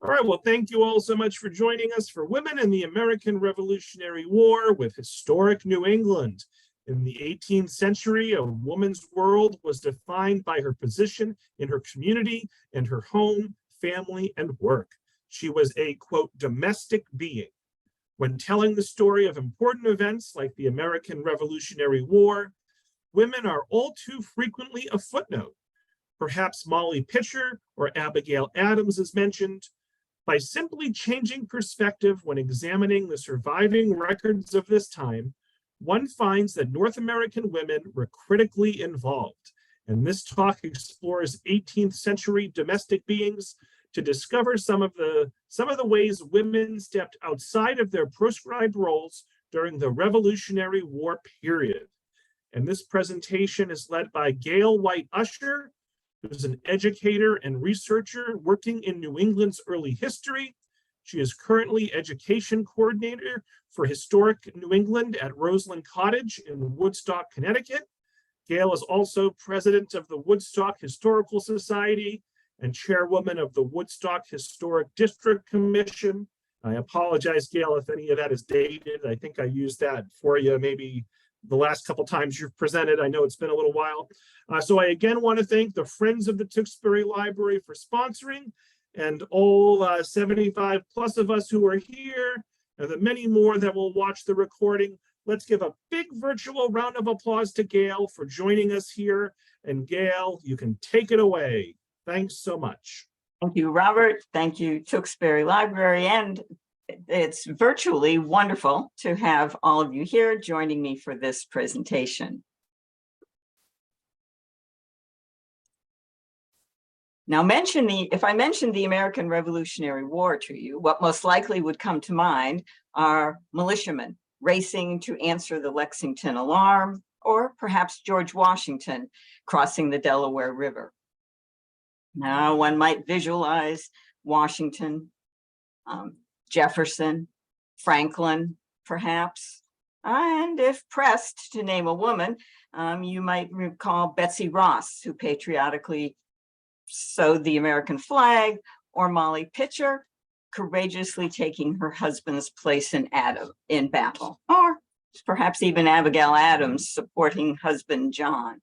All right, well, thank you all so much for joining us for Women in the American Revolutionary War with Historic New England. In the 18th century, a woman's world was defined by her position in her community and her home, family, and work. She was a, quote, domestic being. When telling the story of important events like the American Revolutionary War, women are all too frequently a footnote. Perhaps Molly Pitcher or Abigail Adams is mentioned. By simply changing perspective when examining the surviving records of this time, one finds that North American women were critically involved. And this talk explores 18th century domestic beings to discover some of the ways women stepped outside of their proscribed roles during the Revolutionary War period. And this presentation is led by Gail White Usher, who's an educator and researcher working in New England's early history. She is currently education coordinator for Historic New England at Roseland Cottage in Woodstock, Connecticut. Gail is also president of the Woodstock Historical Society and chairwoman of the Woodstock Historic District Commission. I apologize, Gail, if any of that is dated. I think I used that for you maybe the last couple times you've presented. I know it's been a little while. So I again want to thank the Friends of the Tewksbury Library for sponsoring, and all 75 plus of us who are here, and the many more that will watch the recording. Let's give a big virtual round of applause to Gail for joining us here. And Gail, you can take it away. Thanks so much. Thank you, Robert. Thank you, Tewksbury Library. And it's virtually wonderful to have all of you here joining me for this presentation. Now, if I mentioned the American Revolutionary War to you, what most likely would come to mind are militiamen racing to answer the Lexington alarm, or perhaps George Washington crossing the Delaware River. Now, one might visualize Washington, Jefferson, Franklin, perhaps, and if pressed to name a woman, you might recall Betsy Ross, who patriotically sewed the American flag, or Molly Pitcher, courageously taking her husband's place in battle, or perhaps even Abigail Adams supporting husband John.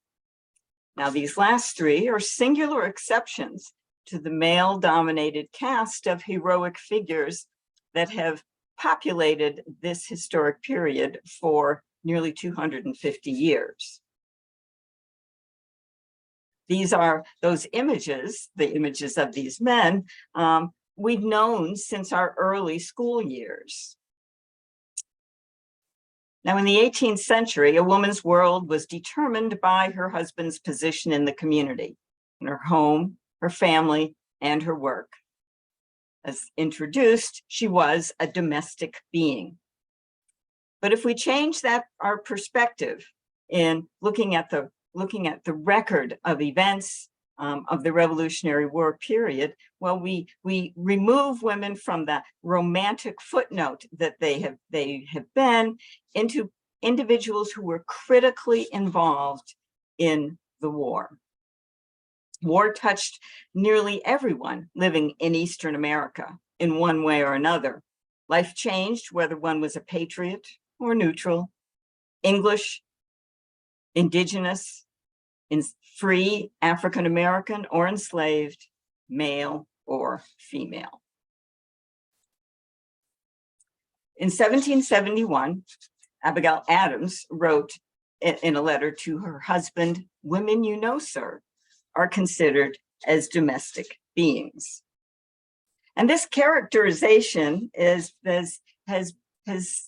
Now, these last three are singular exceptions to the male-dominated cast of heroic figures that have populated this historic period for nearly 250 years. These are those images, the images of these men, we've known since our early school years. Now, in the 18th century, a woman's world was determined by her husband's position in the community, in her home, her family, and her work. As introduced, she was a domestic being. But if we change our perspective in looking at the record of events of the Revolutionary War period, well, we remove women from the romantic footnote that they have been into individuals who were critically involved in the war. War touched nearly everyone living in Eastern America in one way or another. Life changed whether one was a patriot or neutral, English, indigenous, free, African American, or enslaved, male or female. In 1771, Abigail Adams wrote in a letter to her husband, "Women you know, sir, are considered as domestic beings." And this characterization has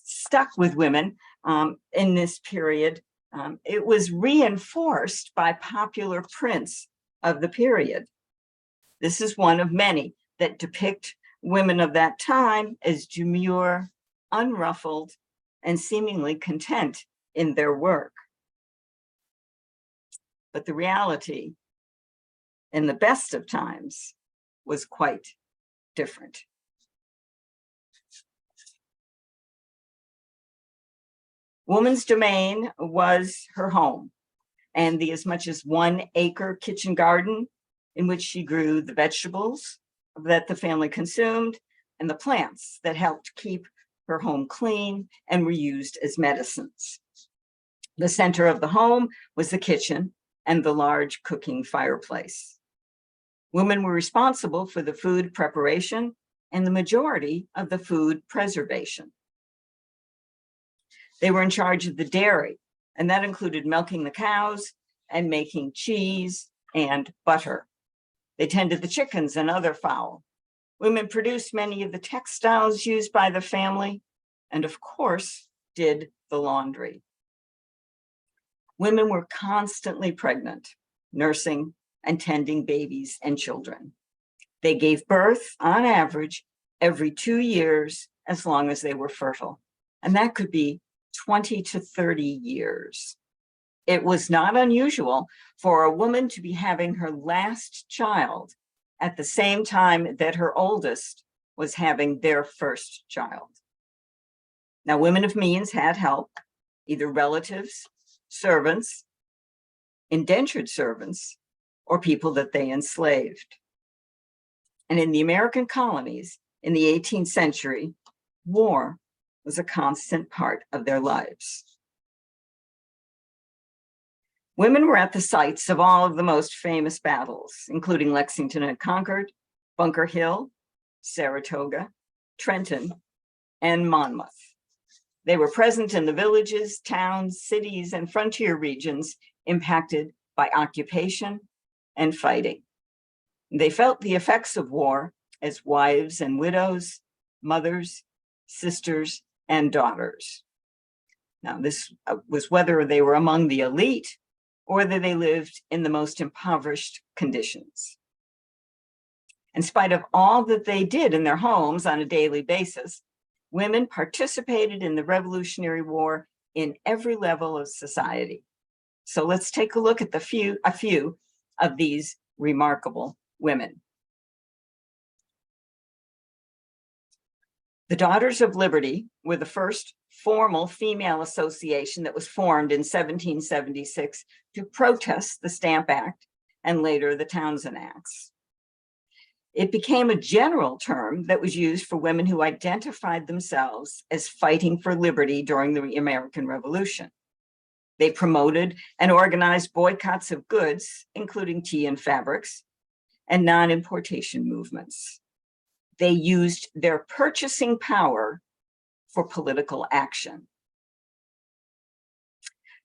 stuck with women in this period. It was reinforced by popular prints of the period. This is one of many that depict women of that time as demure, unruffled, and seemingly content in their work. But the reality, in the best of times, was quite different. Woman's domain was her home and the as much as 1 acre kitchen garden in which she grew the vegetables, that the family consumed, and the plants that helped keep her home clean and were used as medicines. The center of the home was the kitchen and the large cooking fireplace. Women were responsible for the food preparation and the majority of the food preservation. They were in charge of the dairy, and that included milking the cows and making cheese and butter. They tended the chickens and other fowl. Women produced many of the textiles used by the family, and of course, did the laundry. Women were constantly pregnant, nursing and tending babies and children. They gave birth, on average, every 2 years, as long as they were fertile. And that could be 20 to 30 years. It was not unusual for a woman to be having her last child at the same time that her oldest was having their first child. Now, women of means had help, either relatives, servants, indentured servants, or people that they enslaved. And in the American colonies in the 18th century, war was a constant part of their lives. Women were at the sites of all of the most famous battles, including Lexington and Concord, Bunker Hill, Saratoga, Trenton, and Monmouth. They were present in the villages, towns, cities, and frontier regions impacted by occupation and fighting. They felt the effects of war as wives and widows, mothers, sisters, and daughters. Now, this was whether they were among the elite or that they lived in the most impoverished conditions. In spite of all that they did in their homes on a daily basis, women participated in the Revolutionary War in every level of society. So let's take a look at a few of these remarkable women. The Daughters of Liberty were the first formal female association that was formed in 1776 to protest the Stamp Act and later the Townshend Acts. It became a general term that was used for women who identified themselves as fighting for liberty during the American Revolution. They promoted and organized boycotts of goods, including tea and fabrics, and non-importation movements. They used their purchasing power for political action.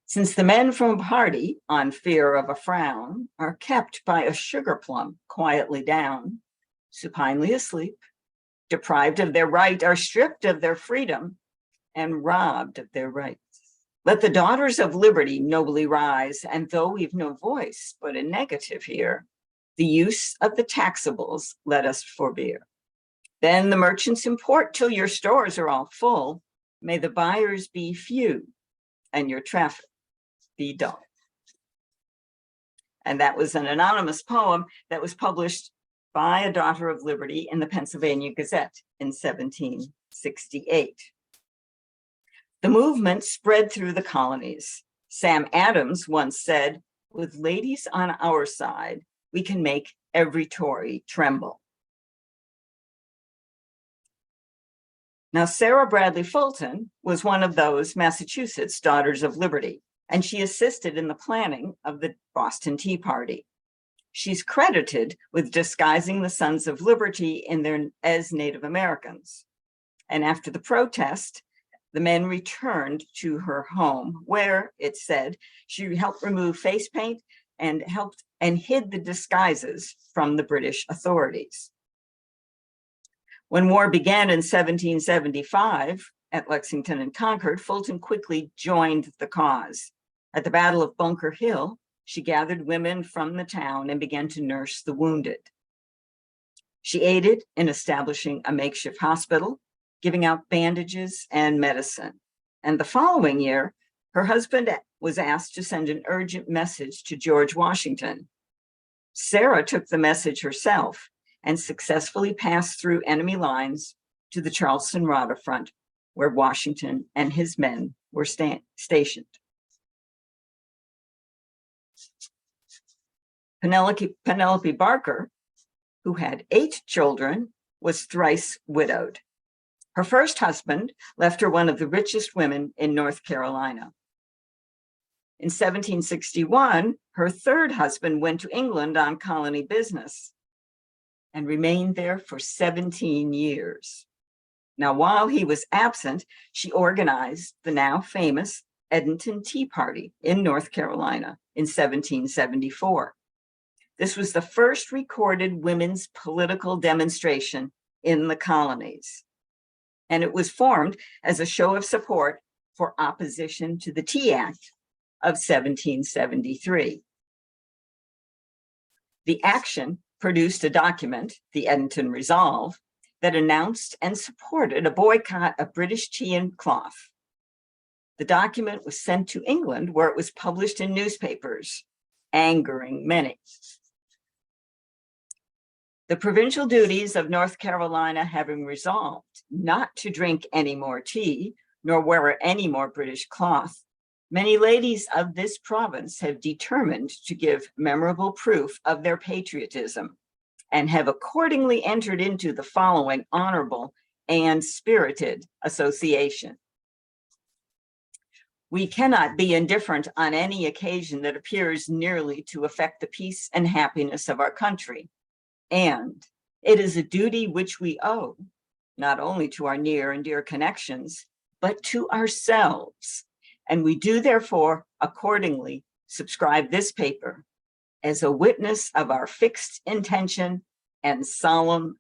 Since the men from a party, on fear of a frown, are kept by a sugar plum quietly down, supinely asleep, deprived of their right, are stripped of their freedom, and robbed of their rights. Let the Daughters of Liberty nobly rise, and though we've no voice but a negative here, the use of the taxables let us forbear. Then the merchants import till your stores are all full. May the buyers be few and your traffic be dull. And that was an anonymous poem that was published by a Daughter of Liberty in the Pennsylvania Gazette in 1768. The movement spread through the colonies. Sam Adams once said, "With ladies on our side, we can make every Tory tremble." Now, Sarah Bradley Fulton was one of those Massachusetts Daughters of Liberty, and she assisted in the planning of the Boston Tea Party. She's credited with disguising the Sons of Liberty as Native Americans. And after the protest, the men returned to her home where, it said, she helped remove face paint and hid the disguises from the British authorities. When war began in 1775 at Lexington and Concord, Fulton quickly joined the cause. At the Battle of Bunker Hill, she gathered women from the town and began to nurse the wounded. She aided in establishing a makeshift hospital, giving out bandages and medicine. And the following year, her husband was asked to send an urgent message to George Washington. Sarah took the message herself and successfully passed through enemy lines to the Charleston waterfront, where Washington and his men were stationed. Penelope Barker who had 8 children, was thrice widowed. Her first husband left her one of the richest women in North Carolina. In 1761, her third husband went to England on colony business and remained there for 17 years. Now, while he was absent, she organized the now famous Edenton Tea Party in North Carolina in 1774. This was the first recorded women's political demonstration in the colonies, and it was formed as a show of support for opposition to the Tea Act of 1773. The action produced a document, the Edenton Resolve, that announced and supported a boycott of British tea and cloth. The document was sent to England, where it was published in newspapers, angering many. The provincial duties of North Carolina having resolved not to drink any more tea, nor wear any more British cloth, many ladies of this province have determined to give memorable proof of their patriotism and have accordingly entered into the following honorable and spirited association. We cannot be indifferent on any occasion that appears nearly to affect the peace and happiness of our country. And it is a duty which we owe, not only to our near and dear connections, but to ourselves. And we do therefore accordingly subscribe this paper as a witness of our fixed intention and solemn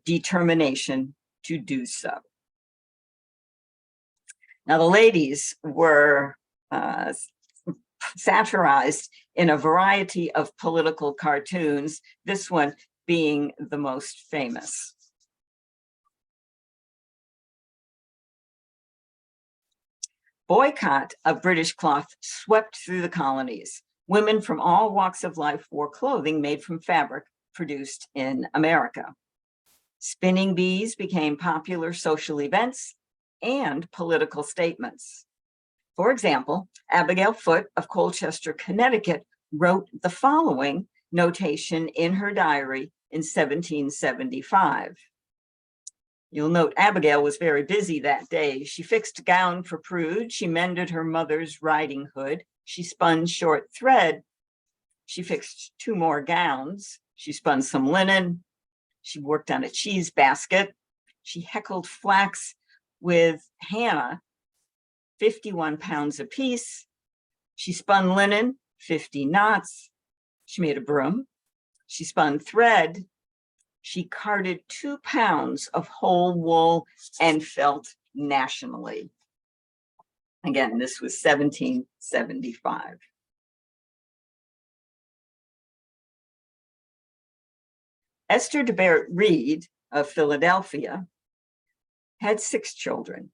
determination to do so. Now, the ladies were satirized in a variety of political cartoons, this one being the most famous. Boycott of British cloth swept through the colonies. Women from all walks of life wore clothing made from fabric produced in America. Spinning bees became popular social events and political statements. For example, Abigail Foote of Colchester, Connecticut, wrote the following notation in her diary in 1775. You'll note Abigail was very busy that day. She fixed a gown for Prude. She mended her mother's riding hood. She spun short thread. She fixed 2 more gowns. She spun some linen. She worked on a cheese basket. She heckled flax with Hannah, 51 pounds apiece. She spun linen, 50 knots. She made a broom. She spun thread. She carded 2 pounds of whole wool and felt nationally. Again, this was 1775. Esther DeBert Reed of Philadelphia had 6 children.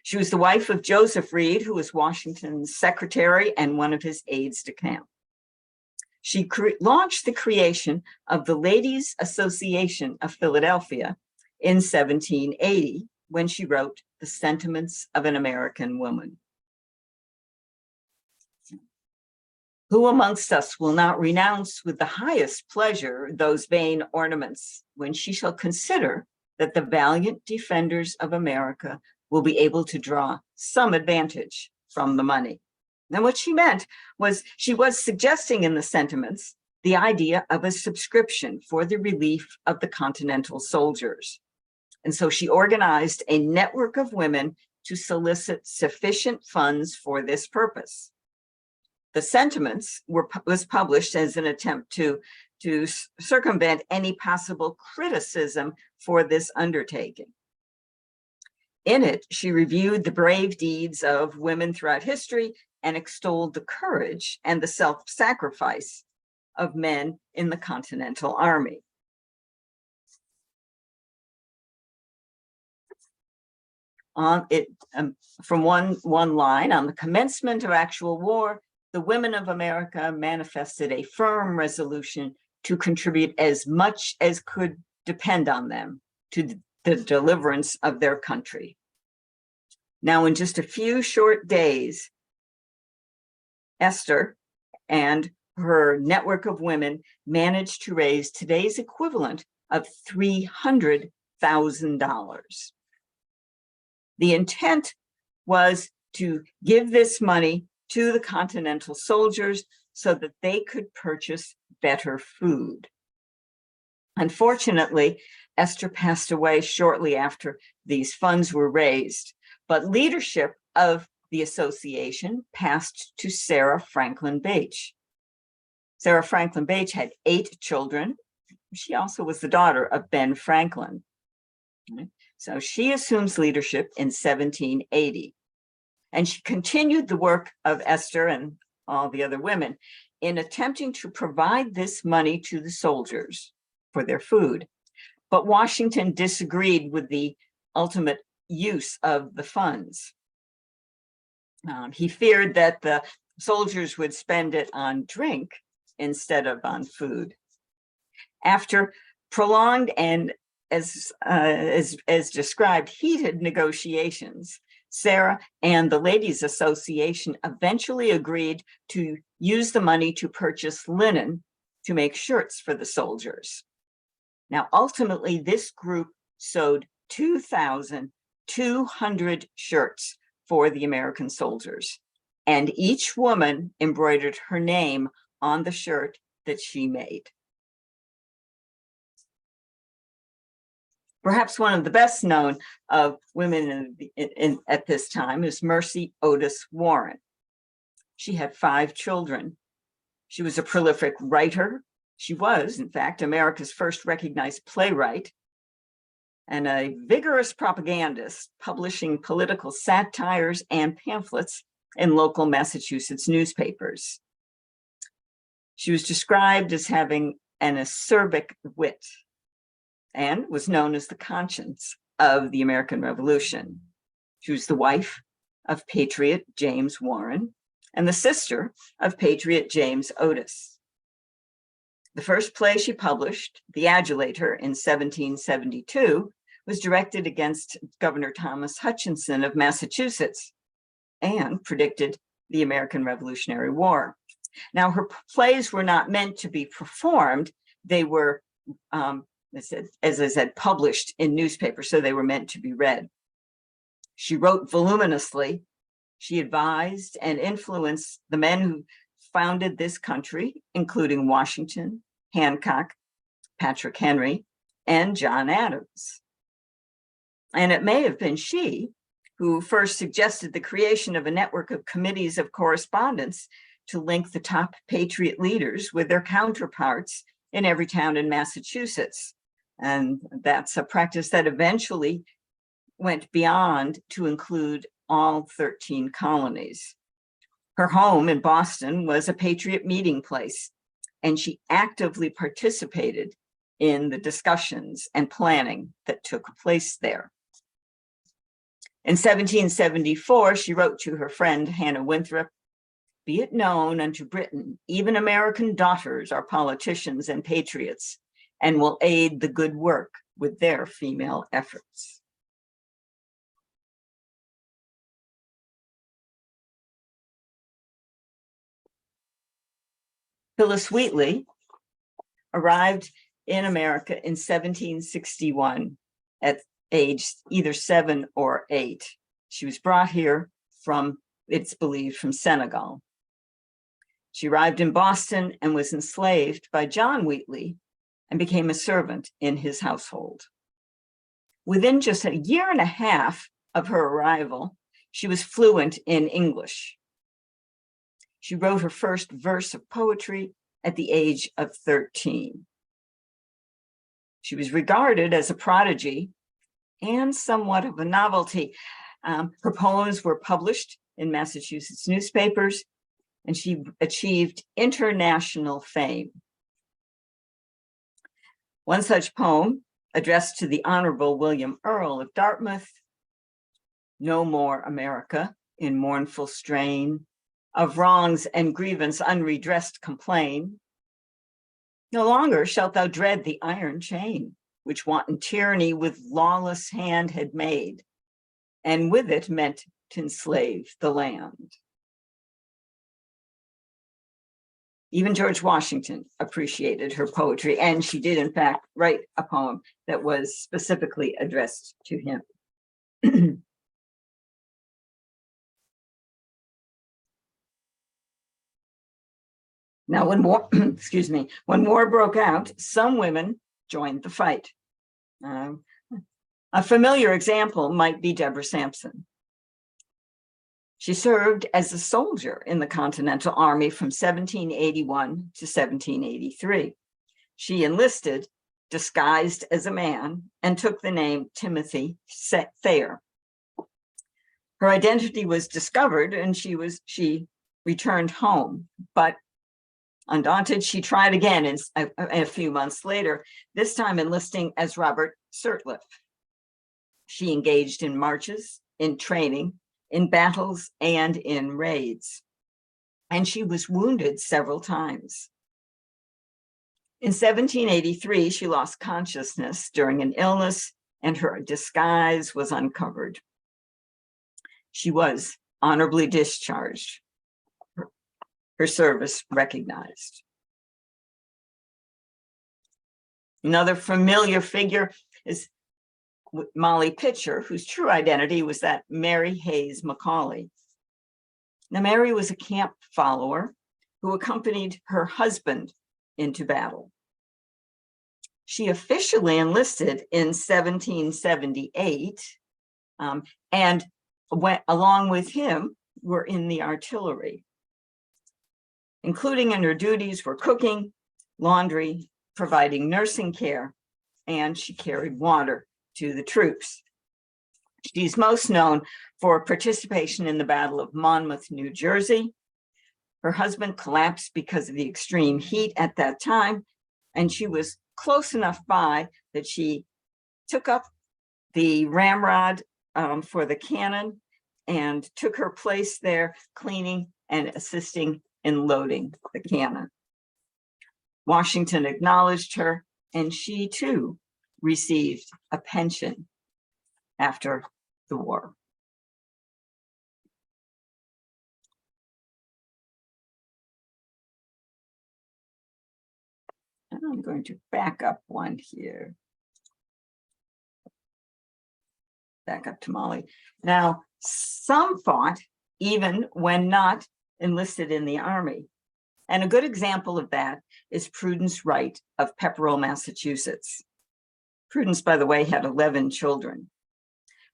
She was the wife of Joseph Reed, who was Washington's secretary and one of his aides de camp. She launched the creation of the Ladies' Association of Philadelphia in 1780, when she wrote The Sentiments of an American Woman. Who amongst us will not renounce with the highest pleasure those vain ornaments, when she shall consider that the valiant defenders of America will be able to draw some advantage from the money? Now, what she meant was she was suggesting in the sentiments the idea of a subscription for the relief of the Continental soldiers. And so she organized a network of women to solicit sufficient funds for this purpose. The sentiments was published as an attempt to circumvent any possible criticism for this undertaking. In it, she reviewed the brave deeds of women throughout history and extolled the courage and the self-sacrifice of men in the Continental Army. From one line, on the commencement of actual war, the women of America manifested a firm resolution to contribute as much as could depend on them to the deliverance of their country. Now, in just a few short days, Esther and her network of women managed to raise today's equivalent of $300,000. The intent was to give this money to the Continental soldiers so that they could purchase better food. Unfortunately, Esther passed away shortly after these funds were raised, but leadership of the association passed to Sarah Franklin Bache. Sarah Franklin Bache had 8 children. She also was the daughter of Ben Franklin. So she assumes leadership in 1780. And she continued the work of Esther and all the other women in attempting to provide this money to the soldiers for their food. But Washington disagreed with the ultimate use of the funds. He feared that the soldiers would spend it on drink instead of on food. After prolonged and, as described, heated negotiations, Sarah and the Ladies Association eventually agreed to use the money to purchase linen to make shirts for the soldiers. Now, ultimately, this group sewed 2,200 shirts for the American soldiers, and each woman embroidered her name on the shirt that she made. Perhaps one of the best known of women at this time is Mercy Otis Warren. She had 5 children. She was a prolific writer. She was, in fact, America's first recognized playwright and a vigorous propagandist, publishing political satires and pamphlets in local Massachusetts newspapers. She was described as having an acerbic wit and was known as the conscience of the American Revolution. She was the wife of Patriot James Warren and the sister of Patriot James Otis. The first play she published, The Adulator, in 1772, was directed against Governor Thomas Hutchinson of Massachusetts and predicted the American Revolutionary War. Now, her plays were not meant to be performed. They were, as I said, published in newspapers, so they were meant to be read. She wrote voluminously. She advised and influenced the men who founded this country, including Washington, Hancock, Patrick Henry, and John Adams. And it may have been she who first suggested the creation of a network of committees of correspondence to link the top Patriot leaders with their counterparts in every town in Massachusetts. And that's a practice that eventually went beyond to include all 13 colonies. Her home in Boston was a Patriot meeting place, and she actively participated in the discussions and planning that took place there. In 1774, she wrote to her friend Hannah Winthrop, "Be it known unto Britain, even American daughters are politicians and patriots, and will aid the good work with their female efforts." Phyllis Wheatley arrived in America in 1761 at age either 7 or 8. She was brought here from, it's believed, from Senegal. She arrived in Boston and was enslaved by John Wheatley and became a servant in his household. Within just a year and a half of her arrival, she was fluent in English. She wrote her first verse of poetry at the age of 13. She was regarded as a prodigy and somewhat of a novelty. Her poems were published in Massachusetts newspapers, and she achieved international fame. One such poem, addressed to the Honorable William Earl of Dartmouth: "No more, America, in mournful strain, of wrongs and grievance unredressed complain. No longer shalt thou dread the iron chain, which wanton tyranny with lawless hand had made, and with it meant to enslave the land." Even George Washington appreciated her poetry, and she did, in fact, write a poem that was specifically addressed to him. Now, when war, excuse me, when war broke out, some women joined the fight. A familiar example might be Deborah Sampson. She served as a soldier in the Continental Army from 1781 to 1783. She enlisted disguised as a man and took the name Timothy Thayer. Her identity was discovered and she returned home, but undaunted, she tried again a few months later, this time enlisting as Robert Sirtliff. She engaged in marches, in training, in battles, and in raids. And she was wounded several times. In 1783, she lost consciousness during an illness, and her disguise was uncovered. She was honorably discharged, her service recognized. Another familiar figure is Molly Pitcher, whose true identity was that Mary Hayes Macaulay. Now, Mary was a camp follower who accompanied her husband into battle. She officially enlisted in 1778, and went along with him were in the artillery. Including in her duties were cooking, laundry, providing nursing care, and she carried water to the troops. She's most known for participation in the Battle of Monmouth, New Jersey. Her husband collapsed because of the extreme heat at that time, and she was close enough by that she took up the ramrod for the cannon and took her place there, cleaning and assisting in loading the cannon. Washington acknowledged her, and she too received a pension after the war. And I'm going to back up one here. Back up to Molly. Now, some fought even when not enlisted in the Army. And a good example of that is Prudence Right of Pepperell, Massachusetts. Prudence, by the way, had 11 children.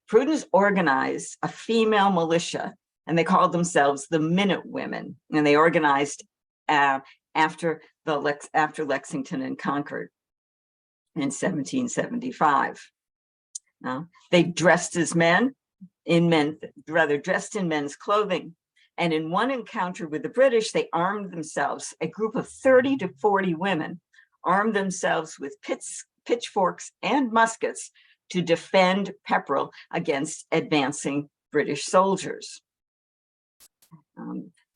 Prudence organized a female militia, and they called themselves the Minute Women, and they organized after Lexington and Concord in 1775. They dressed as men, dressed in men's clothing. And in one encounter with the British, they armed themselves, a group of 30 to 40 women armed themselves with pitchforks and muskets to defend Pepperell against advancing British soldiers.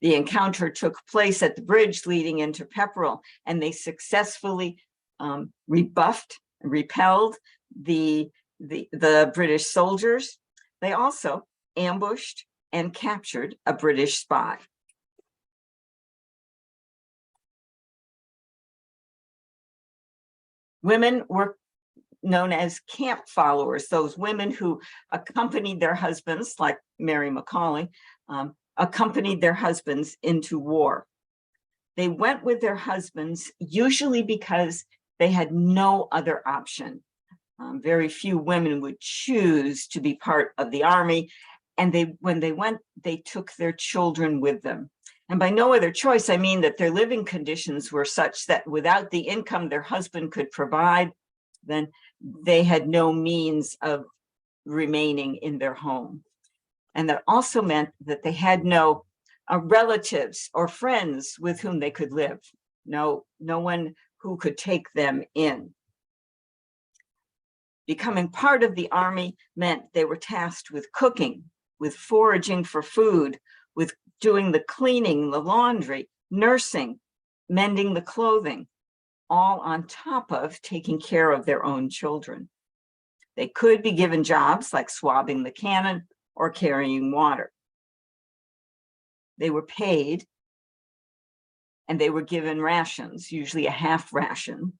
The encounter took place at the bridge leading into Pepperell, and they successfully repelled the British soldiers. They also ambushed and captured a British spy. Women were known as camp followers, those women who accompanied their husbands, like Mary Macaulay, accompanied their husbands into war. They went with their husbands usually because they had no other option. Very few women would choose to be part of the Army, and when they went, they took their children with them. And by no other choice, I mean that their living conditions were such that without the income their husband could provide, then they had no means of remaining in their home. And that also meant that they had no relatives or friends with whom they could live, no one who could take them in. Becoming part of the Army meant they were tasked with cooking, with foraging for food, with doing the cleaning, the laundry, nursing, mending the clothing, all on top of taking care of their own children. They could be given jobs like swabbing the cannon or carrying water. They were paid and they were given rations, usually a half ration.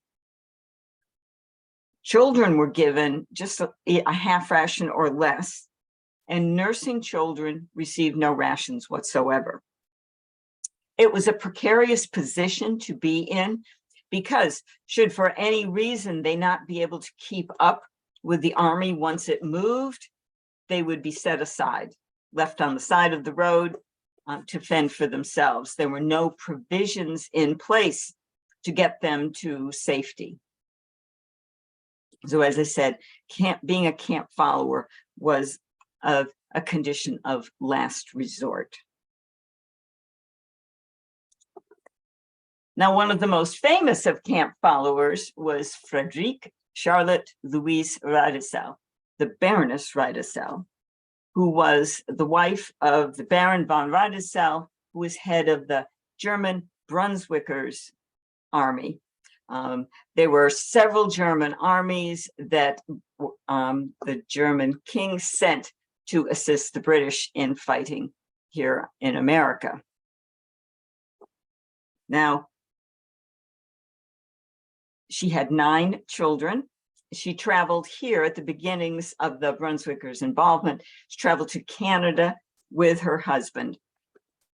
Children were given just a half ration or less, and nursing children received no rations whatsoever. It was a precarious position to be in, because should for any reason they not be able to keep up with the army once it moved, they would be set aside, left on the side of the road to fend for themselves. There were no provisions in place to get them to safety. So as I said, being a camp follower was a condition of last resort. Now, one of the most famous of camp followers was Frederique Charlotte Louise Radissell, the Baroness Radissell, who was the wife of the Baron von Radissell, who was head of the German Brunswickers army. There were several German armies that the German king sent to assist the British in fighting here in America. Now, she had 9 children. She traveled here at the beginnings of the Brunswickers' involvement. She traveled to Canada with her husband.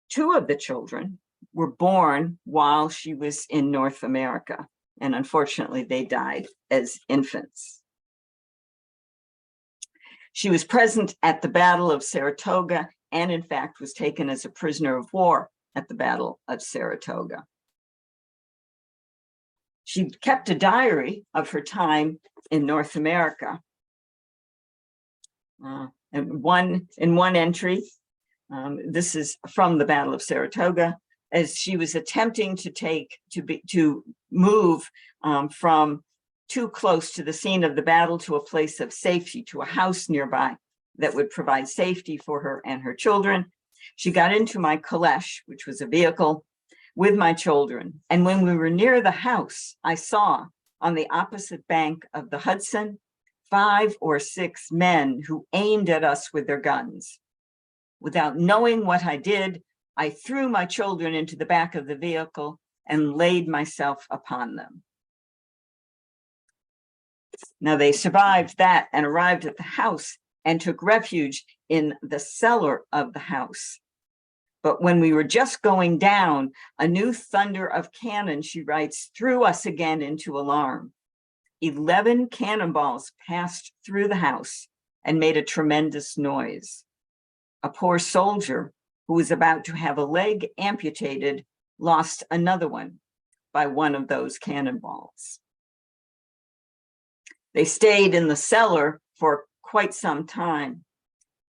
2 of the children were born while she was in North America, and unfortunately they died as infants. She was present at the Battle of Saratoga and in fact was taken as a prisoner of war at the Battle of Saratoga. She kept a diary of her time in North America. In one entry, this is from the Battle of Saratoga, as she was attempting to move from too close to the scene of the battle to a place of safety, to a house nearby that would provide safety for her and her children. She got into my caleche, which was a vehicle, with my children. And when we were near the house, I saw on the opposite bank of the Hudson, 5 or 6 men who aimed at us with their guns. Without knowing what I did, I threw my children into the back of the vehicle and laid myself upon them. Now they survived that and arrived at the house and took refuge in the cellar of the house. But when we were just going down, a new thunder of cannon, she writes, threw us again into alarm. 11 cannonballs passed through the house and made a tremendous noise. A poor soldier who was about to have a leg amputated lost another one by one of those cannonballs. They stayed in the cellar for quite some time.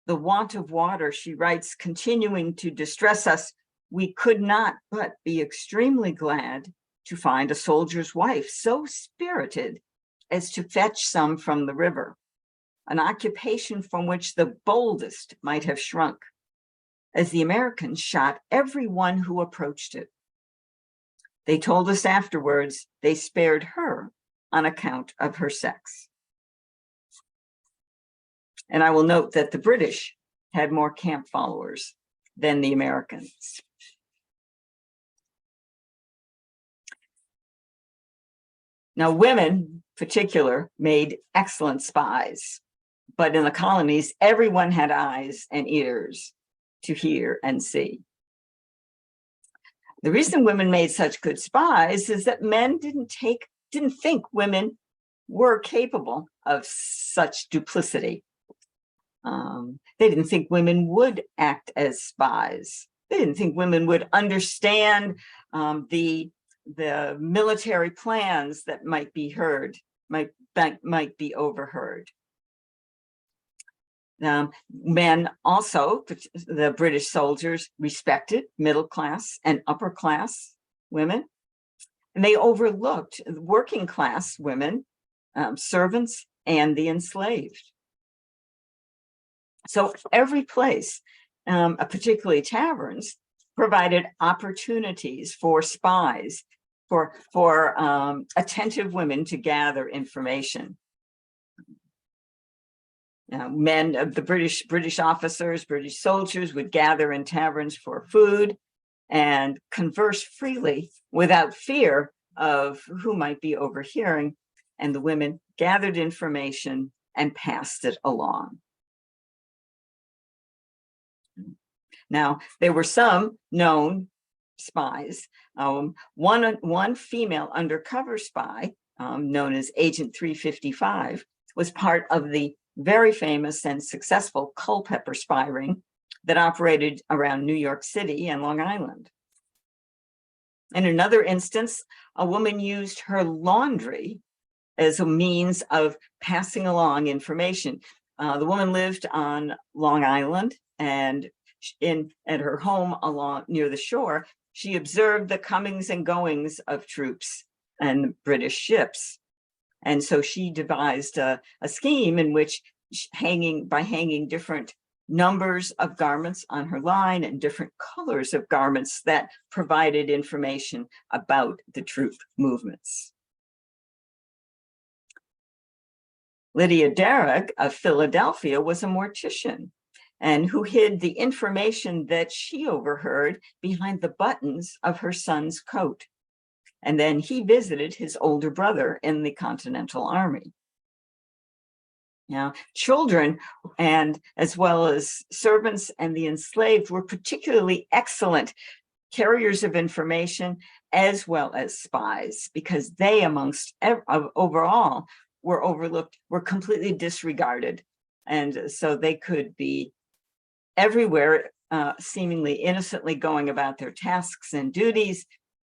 The want of water, she writes, continuing to distress us, we could not but be extremely glad to find a soldier's wife so spirited as to fetch some from the river, an occupation from which the boldest might have shrunk, as the Americans shot everyone who approached it. They told us afterwards they spared her on account of her sex. And I will note that the British had more camp followers than the Americans. Now, women in particular made excellent spies, but in the colonies, everyone had eyes and ears to hear and see. The reason women made such good spies is that men didn't think women were capable of such duplicity. They didn't think women would act as spies. They didn't think women would understand the military plans that might be overheard. Men also, the British soldiers, respected middle class and upper class women, and they overlooked working class women, servants, and the enslaved. So every place, particularly taverns, provided opportunities for spies, for attentive women to gather information. Men of the British officers, British soldiers would gather in taverns for food, and converse freely without fear of who might be overhearing. And the women gathered information and passed it along. Now, there were some known spies. One female undercover spy, known as Agent 355, was part of the very famous and successful Culpeper spy ring that operated around New York City and Long Island. In another instance, a woman used her laundry as a means of passing along information. The woman lived on Long Island, and at her home near the shore, she observed the comings and goings of troops and British ships. And so she devised a scheme in which by hanging different numbers of garments on her line and different colors of garments that provided information about the troop movements. Lydia Derrick of Philadelphia was a mortician and who hid the information that she overheard behind the buttons of her son's coat. And then he visited his older brother in the Continental Army. Now, children, and as well as servants and the enslaved, were particularly excellent carriers of information as well as spies, because they, amongst overall, were overlooked, were completely disregarded. And so they could be everywhere, seemingly innocently going about their tasks and duties,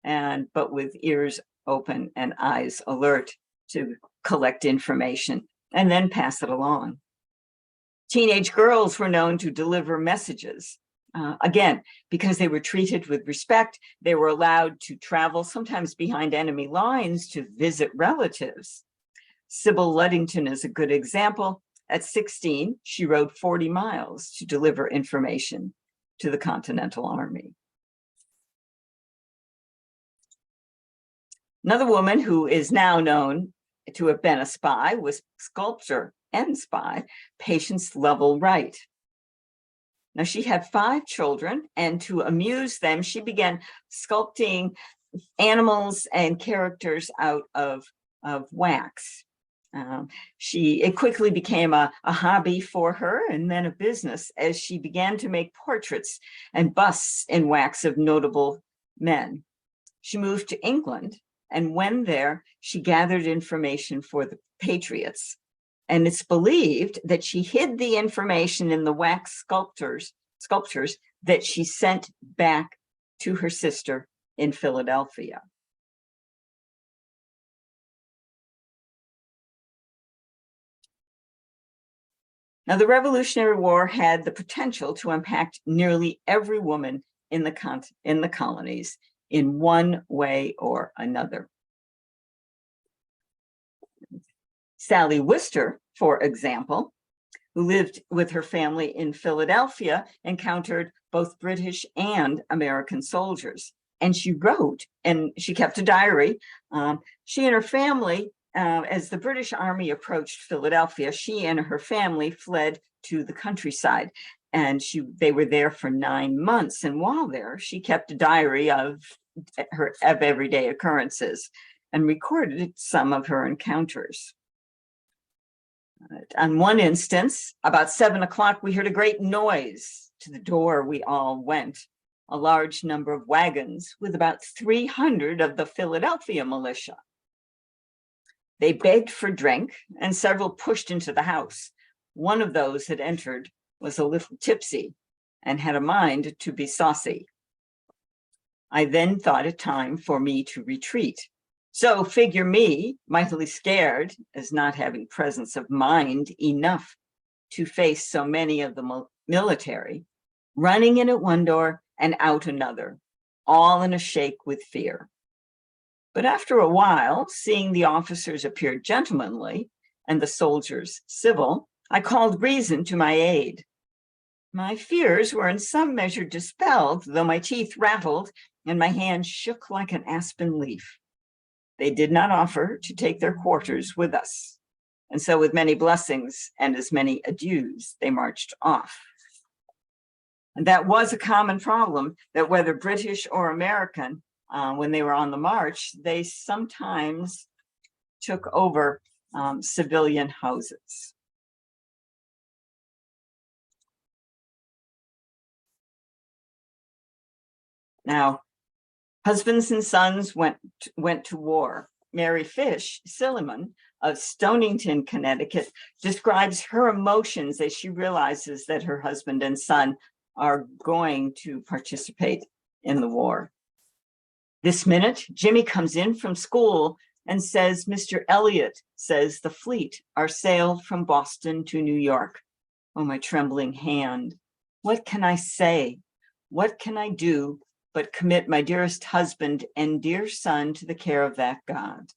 but with ears open and eyes alert to collect information and then pass it along. Teenage girls were known to deliver messages. Again, because they were treated with respect, they were allowed to travel, sometimes behind enemy lines, to visit relatives. Sybil Luddington is a good example. At 16, she rode 40 miles to deliver information to the Continental Army. Another woman who is now known to have been a spy was sculptor and spy Patience Lovell Wright. Now, she had 5 children, and to amuse them, she began sculpting animals and characters out of wax. It quickly became a hobby for her and then a business as she began to make portraits and busts in wax of notable men. She moved to England, and when there, she gathered information for the Patriots. And it's believed that she hid the information in the wax sculptures that she sent back to her sister in Philadelphia. Now, the Revolutionary War had the potential to impact nearly every woman in the colonies in one way or another. Sally Wister, for example, who lived with her family in Philadelphia, encountered both British and American soldiers. And she wrote, and she kept a diary. She and her family, as the British Army approached Philadelphia, she and her family fled to the countryside. And they were there for 9 months. And while there, she kept a diary of everyday occurrences and recorded some of her encounters. On one instance, about 7 o'clock, we heard a great noise. To the door we all went. A large number of wagons with about 300 of the Philadelphia militia. They begged for drink, and several pushed into the house. One of those that entered was a little tipsy and had a mind to be saucy. I then thought it time for me to retreat. So figure me, mightily scared, as not having presence of mind enough to face so many of the military, running in at one door and out another, all in a shake with fear. But after a while, seeing the officers appear gentlemanly and the soldiers civil, I called reason to my aid. My fears were in some measure dispelled, though my teeth rattled and my hand shook like an aspen leaf. They did not offer to take their quarters with us. And so with many blessings and as many adieus, they marched off. And that was a common problem, that whether British or American, when they were on the march, they sometimes took over civilian houses. Now, husbands and sons went to war. Mary Fish, Silliman of Stonington, Connecticut, describes her emotions as she realizes that her husband and son are going to participate in the war. This minute, Jimmy comes in from school and says, Mr. Elliot says the fleet are sailed from Boston to New York. Oh, my trembling hand. What can I say? What can I do but commit my dearest husband and dear son to the care of that God?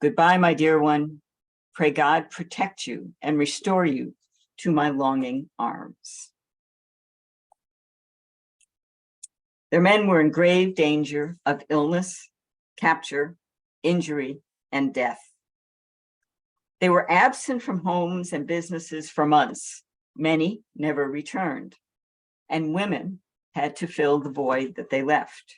Goodbye, my dear one. Pray God protect you and restore you to my longing arms. Their men were in grave danger of illness, capture, injury, and death. They were absent from homes and businesses for months. Many never returned, and women had to fill the void that they left.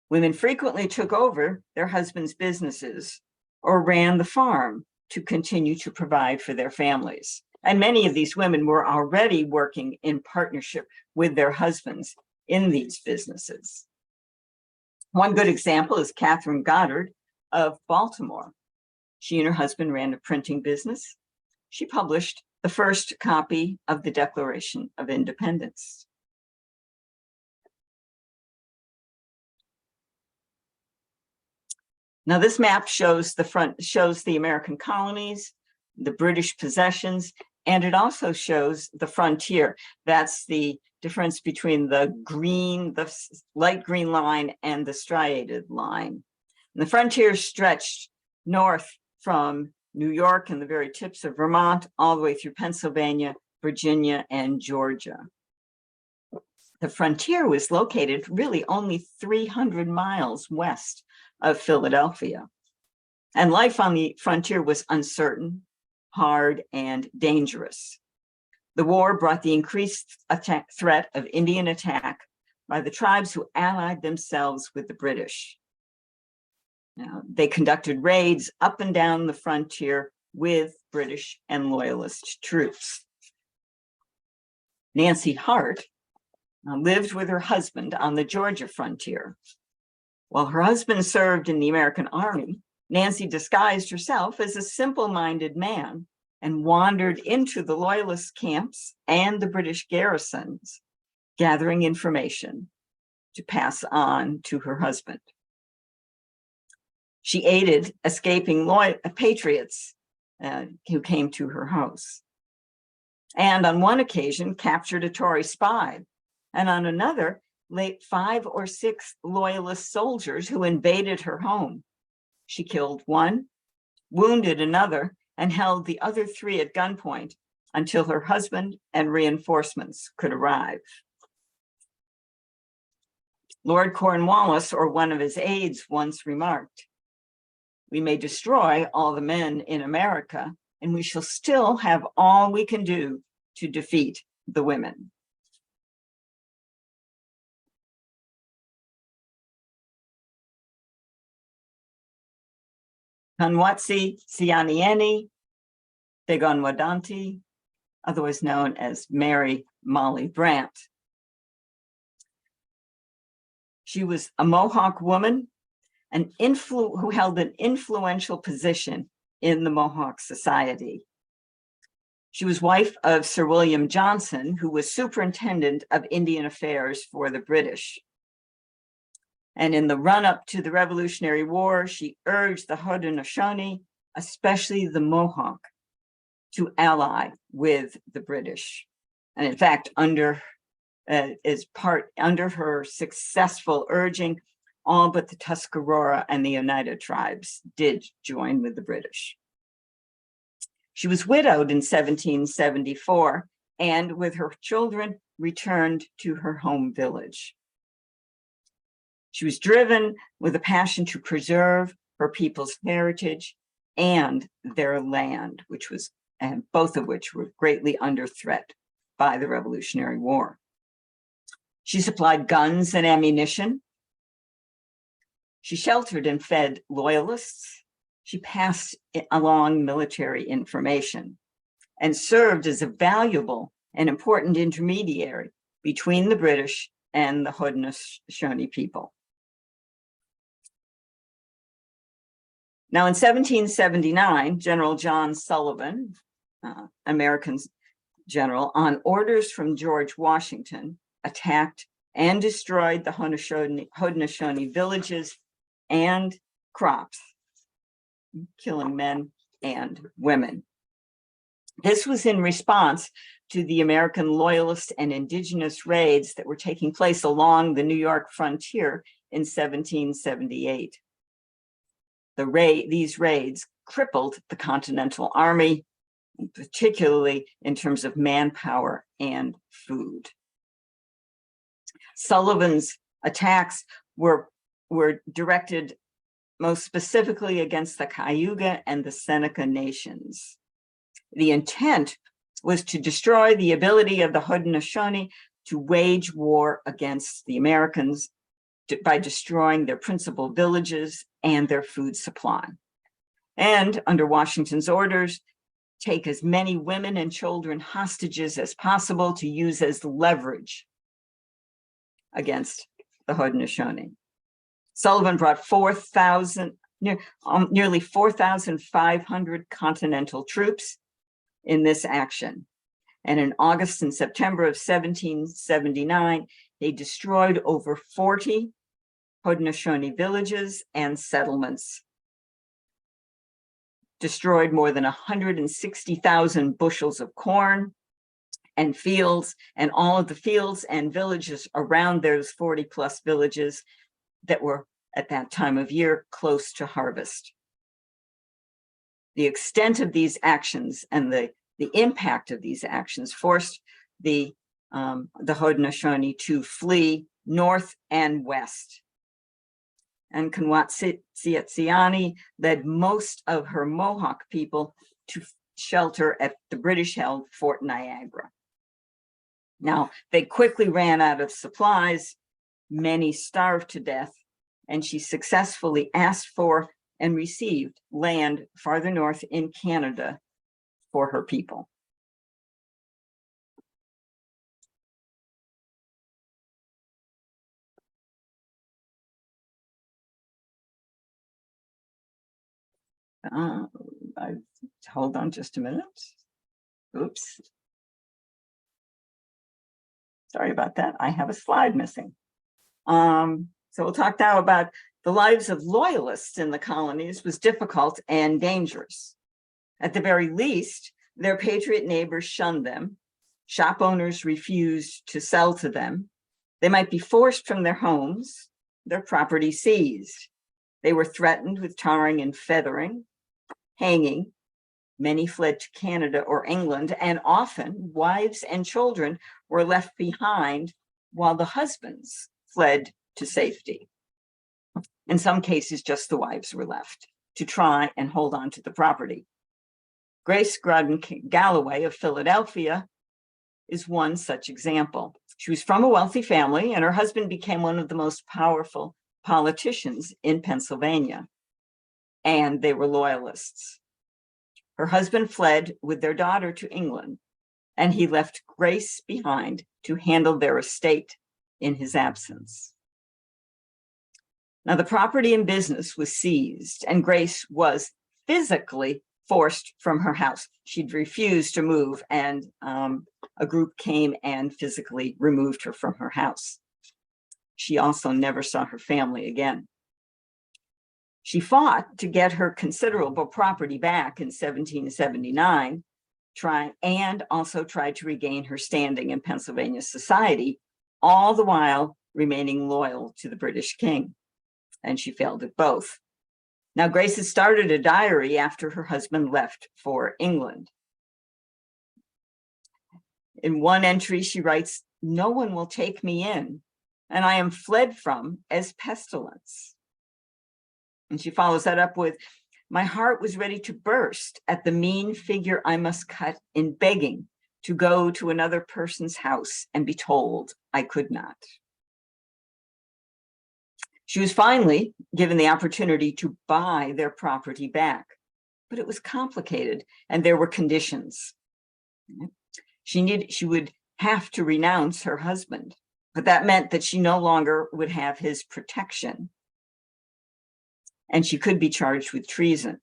Women frequently took over their husbands' businesses or ran the farm to continue to provide for their families. And many of these women were already working in partnership with their husbands in these businesses. One good example is Catherine Goddard of Baltimore. She and her husband ran a printing business. She published the first copy of the Declaration of Independence. Now, this map shows the American colonies, the British possessions, and it also shows the frontier. That's the difference between the light green line and the striated line. And the frontier stretched north from New York and the very tips of Vermont, all the way through Pennsylvania, Virginia, and Georgia. The frontier was located really only 300 miles west of Philadelphia. And life on the frontier was uncertain, hard, and dangerous. The war brought the increased threat of Indian attack by the tribes who allied themselves with the British. Now, they conducted raids up and down the frontier with British and Loyalist troops. Nancy Hart lived with her husband on the Georgia frontier. While her husband served in the American Army, Nancy disguised herself as a simple-minded man and wandered into the Loyalist camps and the British garrisons, gathering information to pass on to her husband. She aided escaping patriots who came to her house. And on one occasion, captured a Tory spy. And on another, 5 or 6 Loyalist soldiers who invaded her home. She killed one, wounded another, and held the other 3 at gunpoint until her husband and reinforcements could arrive. Lord Cornwallis, or one of his aides, once remarked, "We may destroy all the men in America, and we shall still have all we can do to defeat the women." Kanwatsi Sianieni Begonwadanti, otherwise known as Mary Molly Brandt. She was a Mohawk woman who held an influential position in the Mohawk society. She was wife of Sir William Johnson, who was superintendent of Indian affairs for the British. And in the run-up to the Revolutionary War, she urged the Haudenosaunee, especially the Mohawk, to ally with the British. And in fact, under her successful urging, all but the Tuscarora and the Oneida tribes did join with the British. She was widowed in 1774 and with her children returned to her home village. She was driven with a passion to preserve her people's heritage and their land, both of which were greatly under threat by the Revolutionary War. She supplied guns and ammunition. She sheltered and fed loyalists. She passed along military information and served as a valuable and important intermediary between the British and the Haudenosaunee people. Now in 1779, General John Sullivan, American general, on orders from George Washington, attacked and destroyed the Haudenosaunee villages and crops, killing men and women. This was in response to the American loyalist and indigenous raids that were taking place along the New York frontier in 1778. These raids crippled the Continental Army, particularly in terms of manpower and food. Sullivan's attacks were directed most specifically against the Cayuga and the Seneca nations. The intent was to destroy the ability of the Haudenosaunee to wage war against the Americans by destroying their principal villages and their food supply. And under Washington's orders, take as many women and children hostages as possible to use as leverage against the Haudenosaunee. Sullivan brought nearly 4,500 Continental troops in this action. And in August and September of 1779, they destroyed over 40 Haudenosaunee villages and settlements, destroyed more than 160,000 bushels of corn and fields, and all of the fields and villages around those 40 plus villages that were at that time of year close to harvest. The extent of these actions and the impact of these actions forced the Haudenosaunee to flee north and west. And Kanwatsiatsiani led most of her Mohawk people to shelter at the British-held Fort Niagara. Now, they quickly ran out of supplies, many starved to death, and she successfully asked for and received land farther north in Canada for her people. Hold on just a minute. Oops. Sorry about that. I have a slide missing. So we'll talk now about the lives of loyalists in the colonies was difficult and dangerous. At the very least, their patriot neighbors shunned them. Shop owners refused to sell to them. They might be forced from their homes, their property seized. They were threatened with tarring and feathering, hanging. Many fled to Canada or England, and often wives and children were left behind while the husbands fled to safety. In some cases, just the wives were left to try and hold on to the property. Grace Grodin Galloway of Philadelphia is one such example. She was from a wealthy family, and her husband became one of the most powerful politicians in Pennsylvania, and they were loyalists. Her husband fled with their daughter to England, and he left Grace behind to handle their estate in his absence. Now, the property and business was seized, and Grace was physically forced from her house. She'd refused to move, and a group came and physically removed her from her house. She also never saw her family again. She fought to get her considerable property back in 1779, and also tried to regain her standing in Pennsylvania society, all the while remaining loyal to the British king. And she failed at both. Now, Grace had started a diary after her husband left for England. In one entry, she writes, "No one will take me in, and I am fled from as pestilence." And she follows that up with, "My heart was ready to burst at the mean figure I must cut in begging to go to another person's house and be told I could not. She was finally given the opportunity to buy their property back, but it was complicated and there were conditions. She would have to renounce her husband, but that meant that she no longer would have his protection. And she could be charged with treason.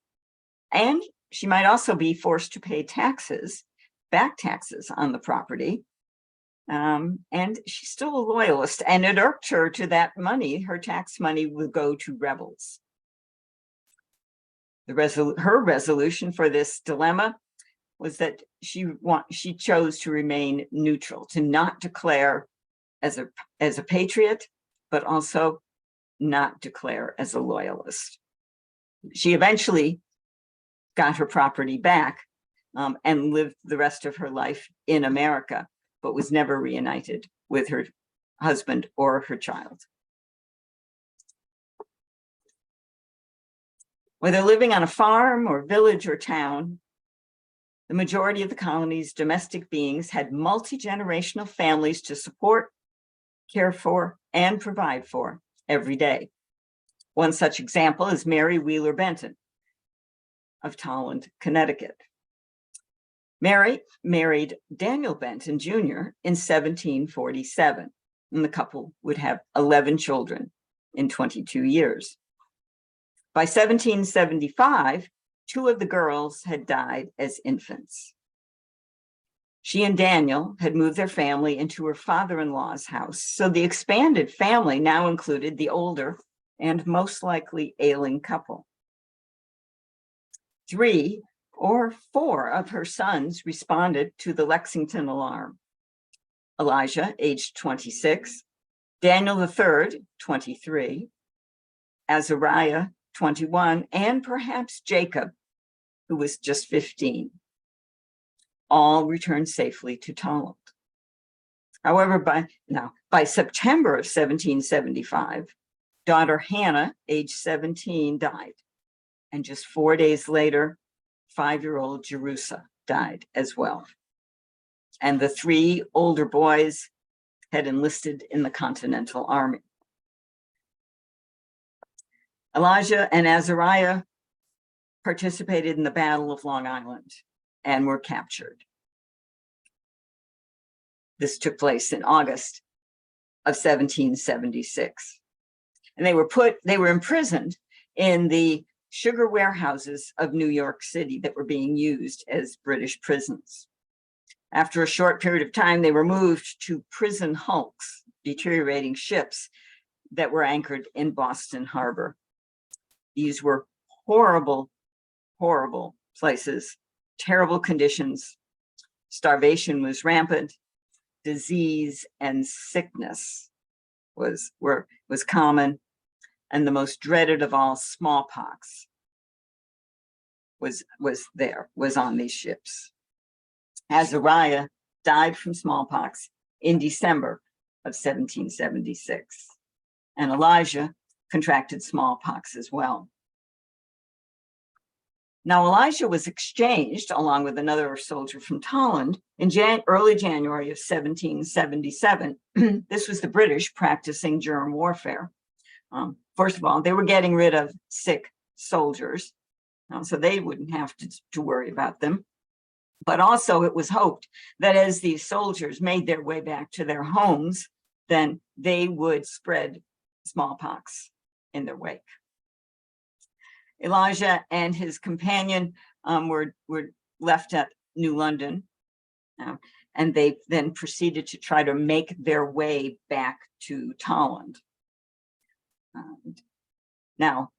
And she might also be forced to pay taxes, back taxes on the property. And she's still a loyalist, and it irked her to that money. Her tax money would go to rebels. Her resolution for this dilemma was that she chose to remain neutral, to not declare as a patriot, but also not declare as a loyalist. She eventually got her property back and lived the rest of her life in America, but was never reunited with her husband or her child. Whether living on a farm or village or town, the majority of the colony's domestic beings had multi-generational families to support, care for, and provide for every day. One such example is Mary Wheeler Benton of Tolland, Connecticut. Mary married Daniel Benton Jr. in 1747, and the couple would have 11 children in 22 years. By 1775, 2 of the girls had died as infants. She and Daniel had moved their family into her father-in-law's house, so the expanded family now included the older and most likely ailing couple. 3 or 4 of her sons responded to the Lexington alarm. Elijah, aged 26, Daniel III, 23, Azariah, 21, and perhaps Jacob, who was just 15. All returned safely to Tolland. However, by September of 1775, daughter Hannah, age 17, died. And just 4 days later, 5-year-old Jerusha died as well. And the 3 older boys had enlisted in the Continental Army. Elijah and Azariah participated in the Battle of Long Island and were captured. This took place in August of 1776. And they were imprisoned in the sugar warehouses of New York City that were being used as British prisons. After a short period of time, they were moved to prison hulks, deteriorating ships that were anchored in Boston Harbor. These were horrible, horrible places, terrible conditions. Starvation was rampant. Disease and sickness was common. And the most dreaded of all, smallpox, was on these ships. Azariah died from smallpox in December of 1776, and Elijah contracted smallpox as well. Now, Elijah was exchanged along with another soldier from Tolland in early January of 1777. This was the British practicing germ warfare. First of all, they were getting rid of sick soldiers, so they wouldn't have to worry about them. But also it was hoped that as these soldiers made their way back to their homes, then they would spread smallpox in their wake. Elijah and his companion were left at New London, and they then proceeded to try to make their way back to Tolland. Now,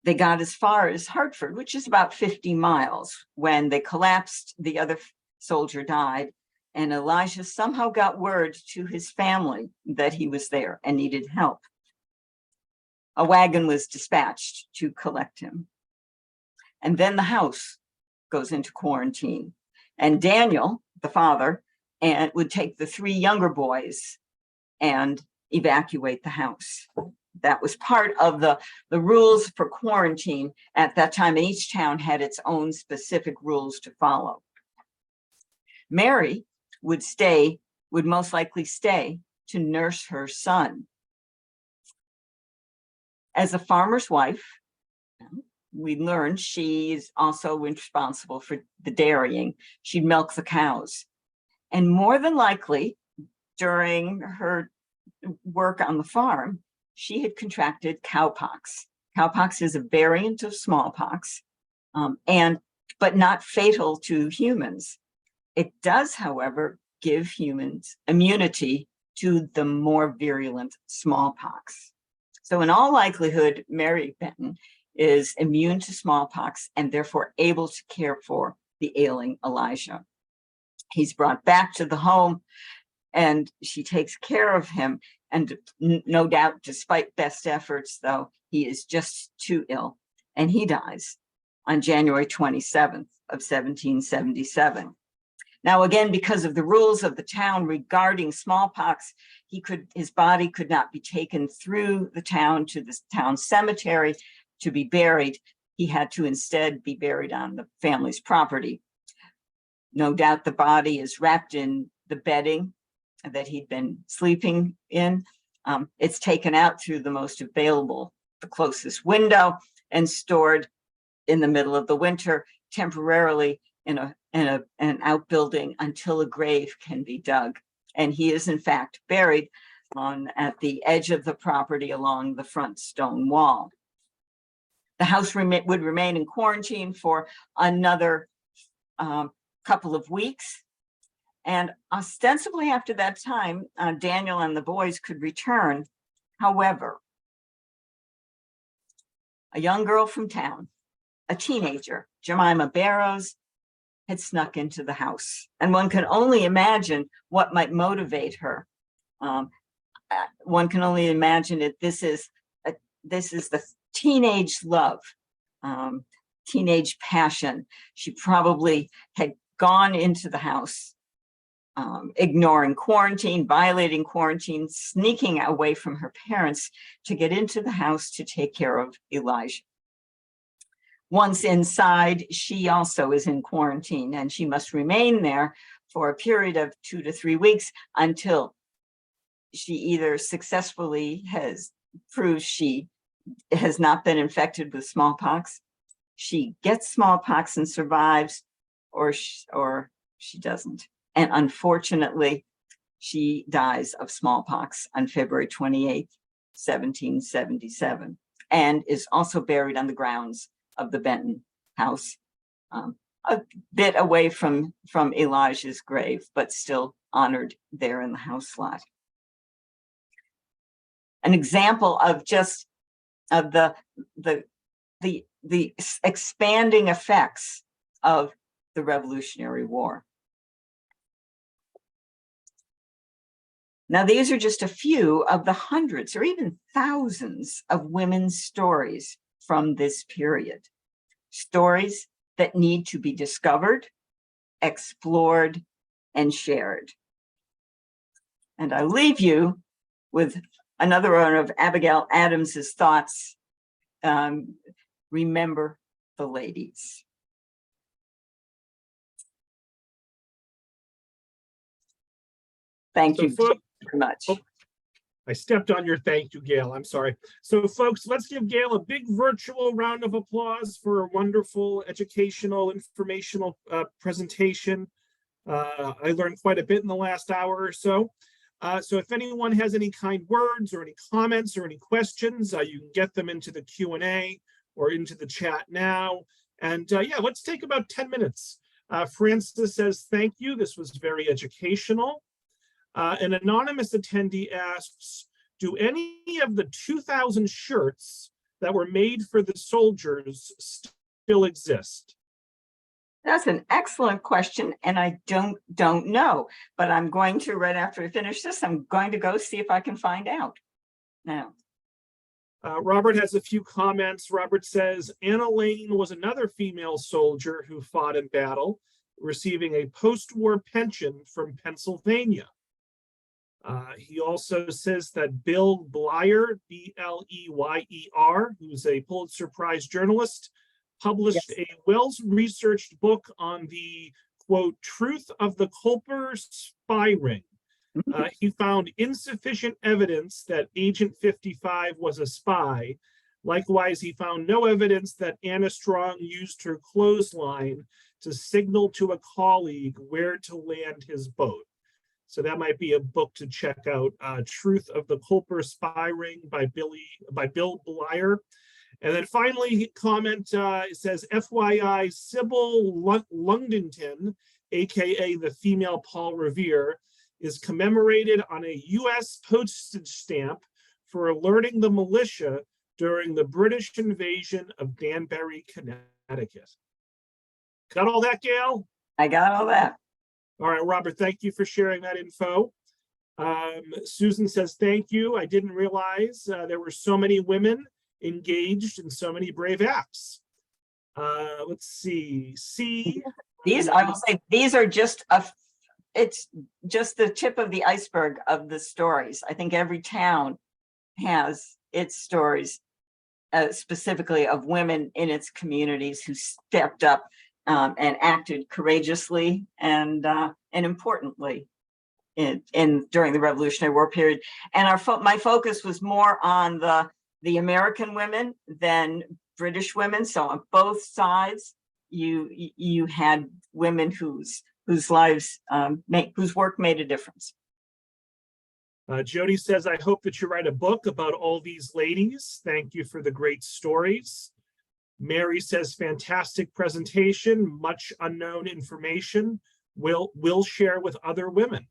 they got as far as Hartford, which is about 50 miles, when they collapsed. The other soldier died, and Elijah somehow got word to his family that he was there and needed help. A wagon was dispatched to collect him. And then the house goes into quarantine. And Daniel, the father, would take the 3 younger boys and evacuate the house. That was part of the rules for quarantine at that time, and each town had its own specific rules to follow. Mary would most likely stay to nurse her son. As a farmer's wife, we learned she is also responsible for the dairying. She'd milk the cows. And more than likely, during her work on the farm, she had contracted cowpox. Cowpox is a variant of smallpox, but not fatal to humans. It does, however, give humans immunity to the more virulent smallpox. So in all likelihood, Mary Benton is immune to smallpox and therefore able to care for the ailing Elijah. He's brought back to the home and she takes care of him. And no doubt, despite best efforts, though, he is just too ill and he dies on January 27th of 1777. Now, again, because of the rules of the town regarding smallpox, his body could not be taken through the town to the town cemetery to be buried. He had to instead be buried on the family's property. No doubt the body is wrapped in the bedding that he'd been sleeping in. It's taken out through the closest window, and stored in the middle of the winter temporarily in an outbuilding until a grave can be dug. And he is in fact buried at the edge of the property along the front stone wall. The house would remain in quarantine for another couple of weeks. And ostensibly after that time, Daniel and the boys could return. However, a young girl from town, a teenager, Jemima Barrows, had snuck into the house. And one can only imagine what might motivate her. One can only imagine that this is the teenage love, teenage passion. She probably had gone into the house, ignoring quarantine, violating quarantine, sneaking away from her parents to get into the house to take care of Elijah. Once inside, she also is in quarantine, and she must remain there for a period of 2 to 3 weeks until she either successfully proves she has not been infected with smallpox, she gets smallpox and survives, or she doesn't. And unfortunately, she dies of smallpox on February 28th, 1777, and is also buried on the grounds of the Benton house, a bit away from Elijah's grave, but still honored there in the house lot. An example of the expanding effects of the Revolutionary War. Now, these are just a few of the hundreds or even thousands of women's stories from this period. Stories that need to be discovered, explored, and shared. And I leave you with another one of Abigail Adams's thoughts. Remember the ladies. Thank you very much. Oh, I stepped on your thank you, Gail. I'm sorry. So folks, let's give Gail a big virtual round of applause for a wonderful educational, informational presentation. I learned quite a bit in the last hour or so. So if anyone has any kind words or any comments or any questions, you can get them into the Q&A or into the chat now. And yeah, let's take about 10 minutes. Francis says, thank you. This was very educational. An anonymous attendee asks, do any of the 2,000 shirts that were made for the soldiers still exist? That's an excellent question, and I don't know, but I'm going to, right after we finish this, I'm going to go see if I can find out now. Robert has a few comments. Robert says, Anna Lane was another female soldier who fought in battle, receiving a post-war pension from Pennsylvania. He also says that Bill Bleyer, B-L-E-Y-E-R, who's a Pulitzer Prize journalist, published a well-researched book on the quote, truth of the Culper spy ring. He found insufficient evidence that Agent 55 was a spy. Likewise, he found no evidence that Anna Strong used her clothesline to signal to a colleague where to land his boat. So that might be a book to check out, Truth of the Culper Spy Ring by Bill Blyer. And then finally, he it says, FYI, Sybil Lungington, AKA the female Paul Revere, is commemorated on a US postage stamp for alerting the militia during the British invasion of Danbury, Connecticut. Got all that, Gail? I got all that. All right, Robert, thank you for sharing that info. Susan says, thank you. I didn't realize there were so many women engaged in so many brave acts. Let's see. These, I will say, these are just it's just the tip of the iceberg of the stories. I think every town has its stories, specifically of women in its communities who stepped up and acted courageously and importantly during the Revolutionary War period. And my focus was more on the American women than British women. So on both sides, you had women whose lives, whose work made a difference. Jody says, I hope that you write a book about all these ladies. Thank you for the great stories. Mary says, fantastic presentation, much unknown information. We'll share with other women.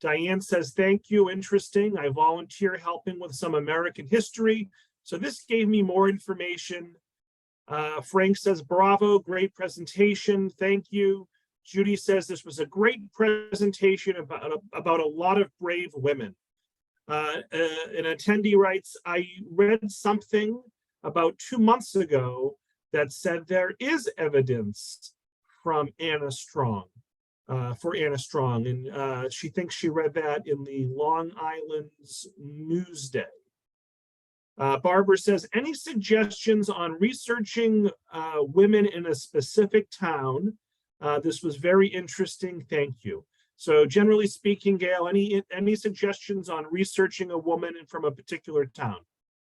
Diane says, thank you, interesting. I volunteer helping with some American history, so this gave me more information. Frank says, bravo, great presentation, thank you. Judy says, this was a great presentation about a lot of brave women. An attendee writes, I read something about 2 months ago that said there is evidence from Anna Strong, for Anna Strong, and she thinks she read that in the Long Island's Newsday. Barbara says, any suggestions on researching women in a specific town? This was very interesting, thank you. So generally speaking, Gail, any suggestions on researching a woman from a particular town?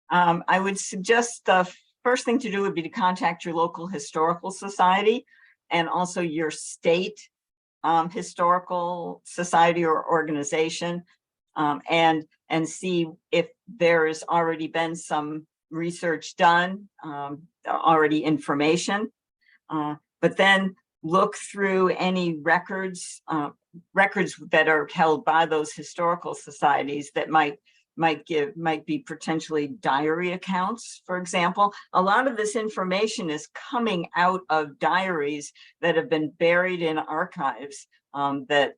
I would suggest the first thing to do would be to contact your local historical society and also your state historical society or organization, and see if there has already been some research done, already information, but then look through any records that are held by those historical societies that might be potentially diary accounts, for example. A lot of this information is coming out of diaries that have been buried in archives that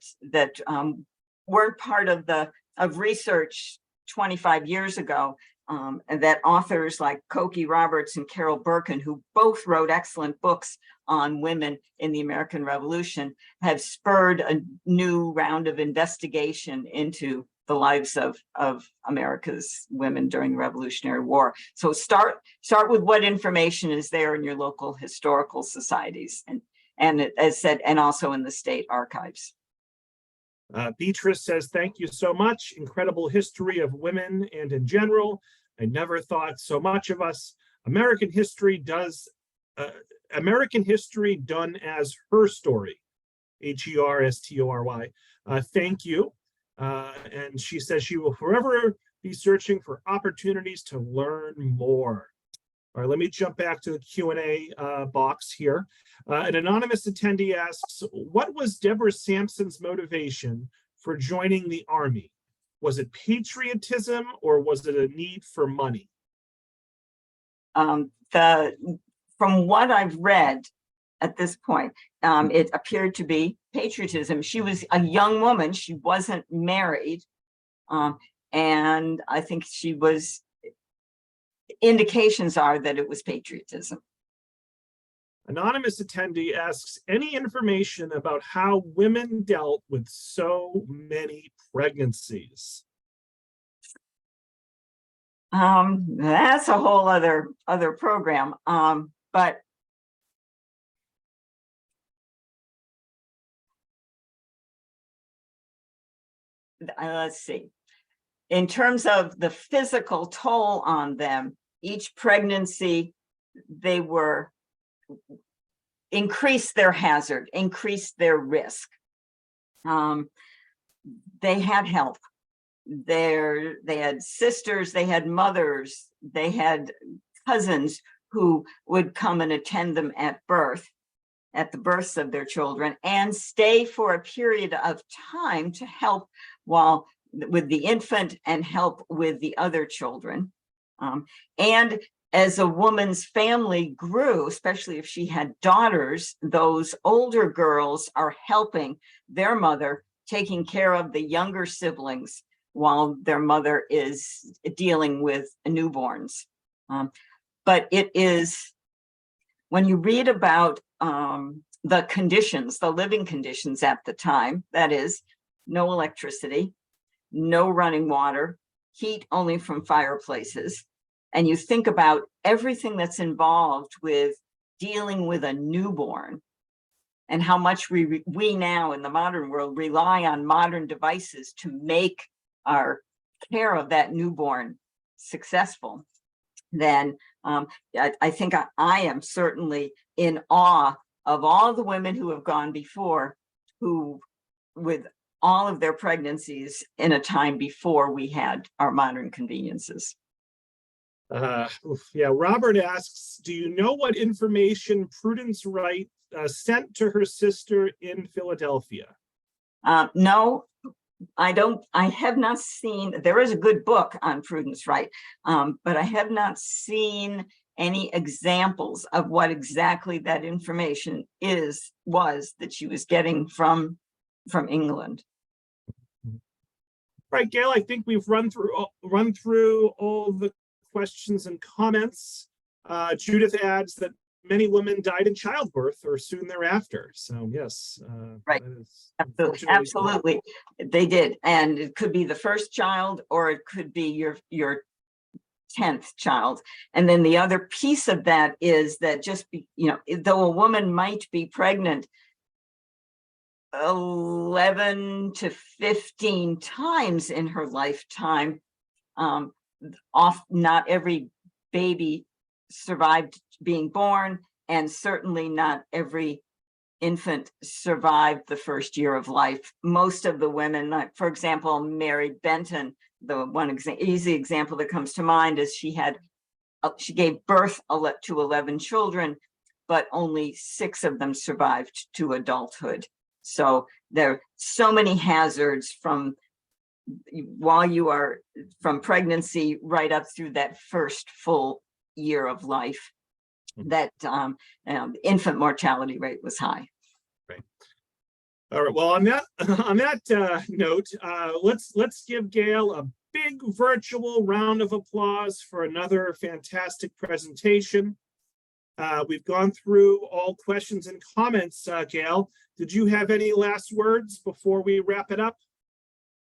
weren't part of research 25 years ago, and that authors like Cokie Roberts and Carol Birkin, who both wrote excellent books on women in the American Revolution, have spurred a new round of investigation into the lives of America's women during the Revolutionary War. So start with what information is there in your local historical societies, and as said, and also in the state archives. Beatrice says, thank you so much. Incredible history of women and in general. I never thought so much of us. American history done as her story, HERSTORY. Thank you. And she says she will forever be searching for opportunities to learn more. All right, let me jump back to the Q&A box here. An anonymous attendee asks, what was Deborah Sampson's motivation for joining the Army? Was it patriotism or was it a need for money? From what I've read at this point, it appeared to be patriotism. She was a young woman. She wasn't married. And I think indications are that it was patriotism. Anonymous attendee asks, any information about how women dealt with so many pregnancies? That's a whole other program. But let's see. In terms of the physical toll on them, each pregnancy, they were increased their hazard, increased their risk. They had help. They had sisters, they had mothers, they had cousins who would come and attend them at the births of their children, and stay for a period of time to help with the infant and help with the other children. And as a woman's family grew, especially if she had daughters, those older girls are helping their mother, taking care of the younger siblings while their mother is dealing with newborns. But it is, when you read about the conditions, the living conditions at the time, that is, no electricity, no running water, heat only from fireplaces, and you think about everything that's involved with dealing with a newborn, and how much we now in the modern world rely on modern devices to make our care of that newborn successful, then I think I am certainly in awe of all the women who have gone before, who with all of their pregnancies in a time before we had our modern conveniences. Yeah, Robert asks, do you know what information Prudence Right sent to her sister in Philadelphia? No, I don't. I have not seen, there is a good book on Prudence Right, but I have not seen any examples of what exactly that information was that she was getting from England. Right, Gail, I think we've run through all the questions and comments. Judith adds that many women died in childbirth or soon thereafter. So yes, right, absolutely, they did, and it could be the first child, or it could be your 10th child. And then the other piece of that is that though a woman might be pregnant 11 to 15 times in her lifetime, not every baby survived being born, and certainly not every infant survived the first year of life. Most of the women, like, for example, Mary Benton, the one easy example that comes to mind is she gave birth to 11 children, but only 6 of them survived to adulthood. So there are so many hazards from pregnancy right up through that first full year of life, that infant mortality rate was high. Right. All right. Well, on that note, let's give Gail a big virtual round of applause for another fantastic presentation. We've gone through all questions and comments. Gail, did you have any last words before we wrap it up?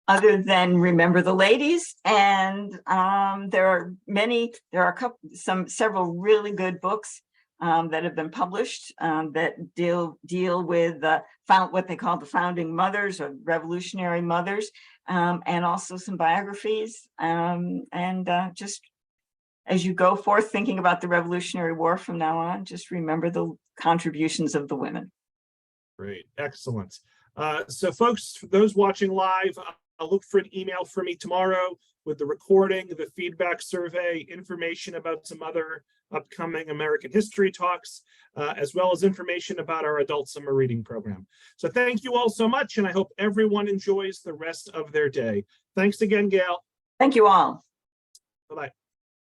Other than remember the ladies, and there are several really good books that have been published that deal with what they call the founding mothers or revolutionary mothers, and also some biographies, and just as you go forth thinking about the Revolutionary War from now on, just remember the contributions of the women. Great, excellent. So folks, for those watching live, I'll look for an email from me tomorrow with the recording, the feedback survey, information about some other upcoming American history talks, as well as information about our adult summer reading program. So thank you all so much, and I hope everyone enjoys the rest of their day. Thanks again, Gail. Thank you all. Bye-bye.